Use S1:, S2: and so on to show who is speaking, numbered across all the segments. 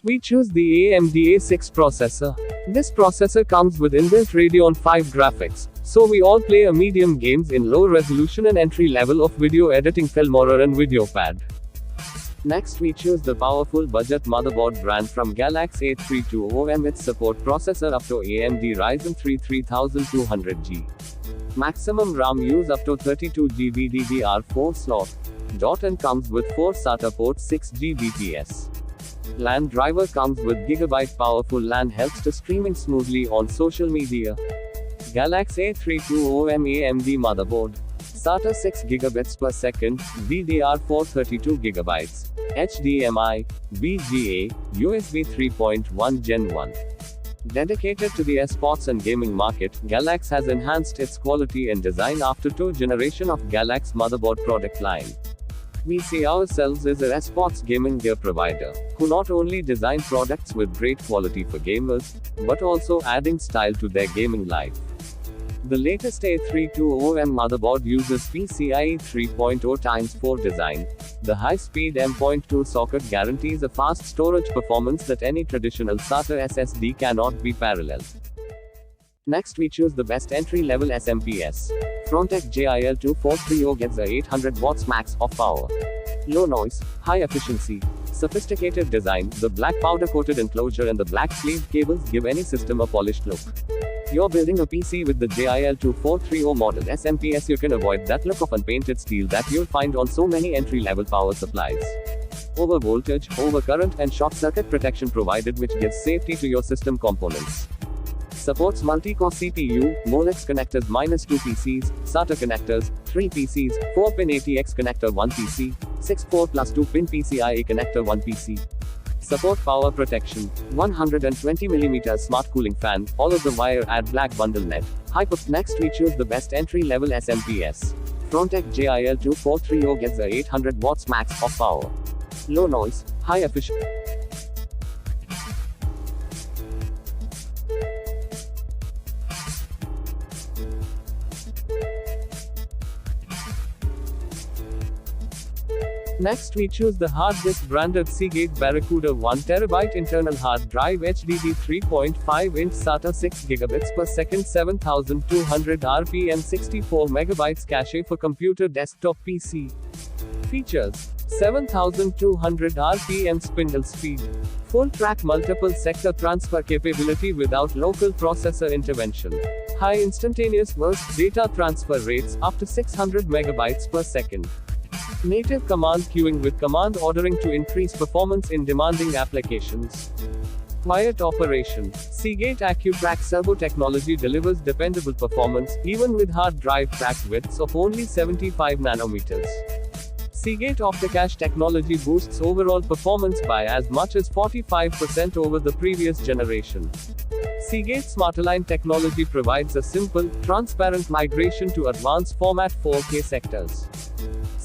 S1: We choose the AMD A6 processor. This processor comes with inbuilt Radeon 5 graphics, so we all play a medium games in low resolution and entry level of video editing Filmora and VideoPad. Next we choose the powerful budget motherboard brand from Galaxy A320M. Its support processor up to AMD Ryzen 3 3200G. Maximum RAM use up to 32GB DDR4 slot. And comes with 4 SATA ports, 6 Gbps. LAN driver comes with gigabyte powerful LAN, helps to streaming smoothly on social media. Galaxy A320M AMD motherboard. SATA 6 gigabits per second, DDR4 32 gigabytes, HDMI, VGA, USB 3.1 Gen 1. Dedicated to the esports and gaming market, Galax has enhanced its quality and design after 2 generations of Galax motherboard product line. We see ourselves as a esports gaming gear provider, who not only design products with great quality for gamers, but also adding style to their gaming life. The latest A320M motherboard uses PCIe 3.0x4 design. The high-speed M.2 socket guarantees a fast storage performance that any traditional SATA SSD cannot be paralleled. Next we choose the best entry-level SMPS. Frontech JIL2430 gets a 800 watts max of power. Low noise, high efficiency, sophisticated design, the black powder-coated enclosure and the black sleeved cables give any system a polished look. You're building a PC with the JIL2430 model SMPS, you can avoid that look of unpainted steel that you'll find on so many entry-level power supplies. Over voltage, over current and short circuit protection provided, which gives safety to your system components. Supports multi-core CPU, Molex connectors -2 PCs, SATA connectors, 3 PCs, 4-pin ATX connector 1 PC, 6 4 plus 2-pin PCIe connector 1 PC. Support power protection, 120mm smart cooling fan, all of the wire add black bundle net. Next we choose the best entry-level SMPS. Frontech JIL2430 gets a 800 watts max of power. Low noise, high efficiency. Next we choose the hard disk branded Seagate Barracuda 1TB internal hard drive HDD 3.5-inch SATA 6 gigabits per second 7200 RPM 64 megabytes cache for computer desktop PC. Features: 7200 RPM spindle speed, full track multiple sector transfer capability without local processor intervention, high instantaneous burst data transfer rates up to 600 megabytes per second. Native command queuing with command ordering to increase performance in demanding applications. Quiet operation. Seagate AccuTrack Servo technology delivers dependable performance, even with hard drive track widths of only 75 nanometers. Seagate Opticache technology boosts overall performance by as much as 45% over the previous generation. Seagate SmartAlign technology provides a simple, transparent migration to advanced format 4K sectors.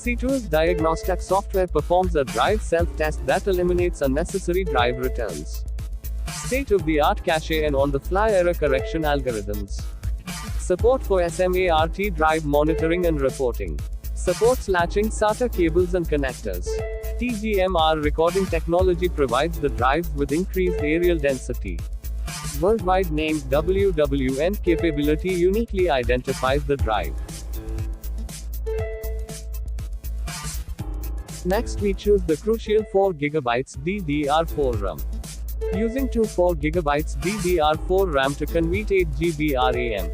S1: C2's diagnostic software performs a drive self-test that eliminates unnecessary drive returns. State-of-the-art cache and on-the-fly error correction algorithms. Support for SMART drive monitoring and reporting. Supports latching SATA cables and connectors. TGMR recording technology provides the drives with increased areal density. Worldwide named WWN capability uniquely identifies the drive. Next we choose the Crucial 4GB DDR4 RAM. Using two 4GB DDR4 RAM to convert 8GB RAM.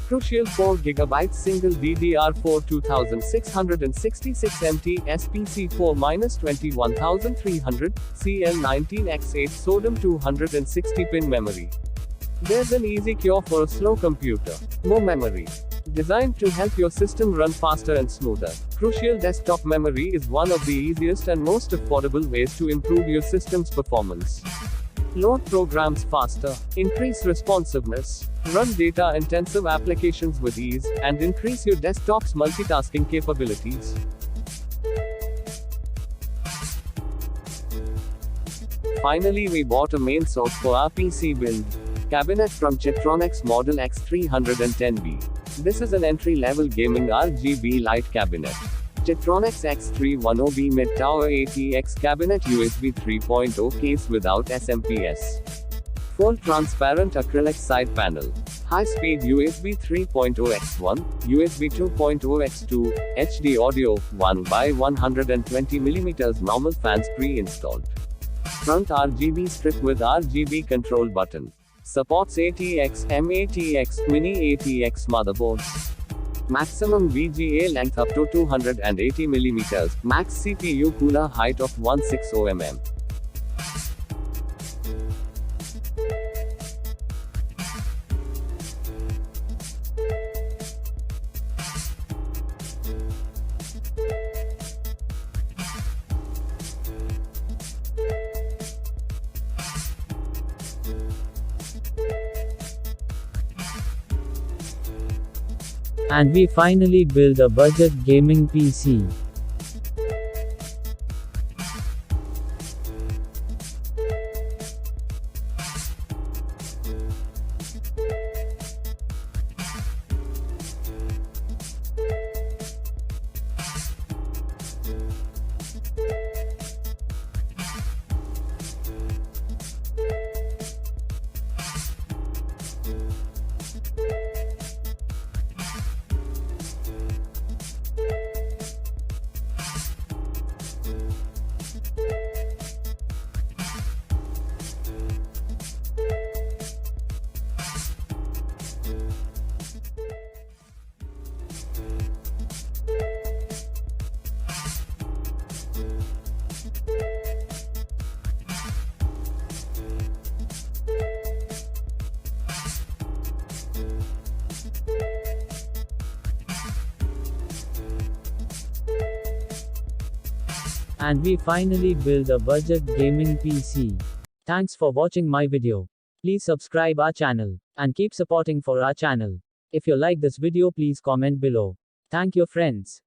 S1: Crucial 4GB single DDR4 2666 MT SPC4-21300 CL19X8 SODIMM 260 pin memory. There's an easy cure for a slow computer: more memory. Designed to help your system run faster and smoother, Crucial Desktop Memory is one of the easiest and most affordable ways to improve your system's performance. Load programs faster, increase responsiveness, run data-intensive applications with ease, and increase your desktop's multitasking capabilities. Finally, we bought a main source for our PC build. Cabinet from Chitronix Model X310B. This is an entry-level gaming RGB light cabinet. Chitronix X310B mid-tower ATX cabinet USB 3.0 case without SMPS. Full transparent acrylic side panel. High-speed USB 3.0x1, USB 2.0x2, HD audio, 1x120mm normal fans pre-installed. Front RGB strip with RGB control button. Supports ATX, MATX, Mini ATX motherboards. Maximum VGA length up to 280mm, max CPU cooler height of 160 mm.
S2: And we finally build a budget gaming PC. And we finally build a budget gaming PC. Thanks for watching my video. Please subscribe our channel and keep supporting for our channel. If you like this video, please comment below. Thank you friends.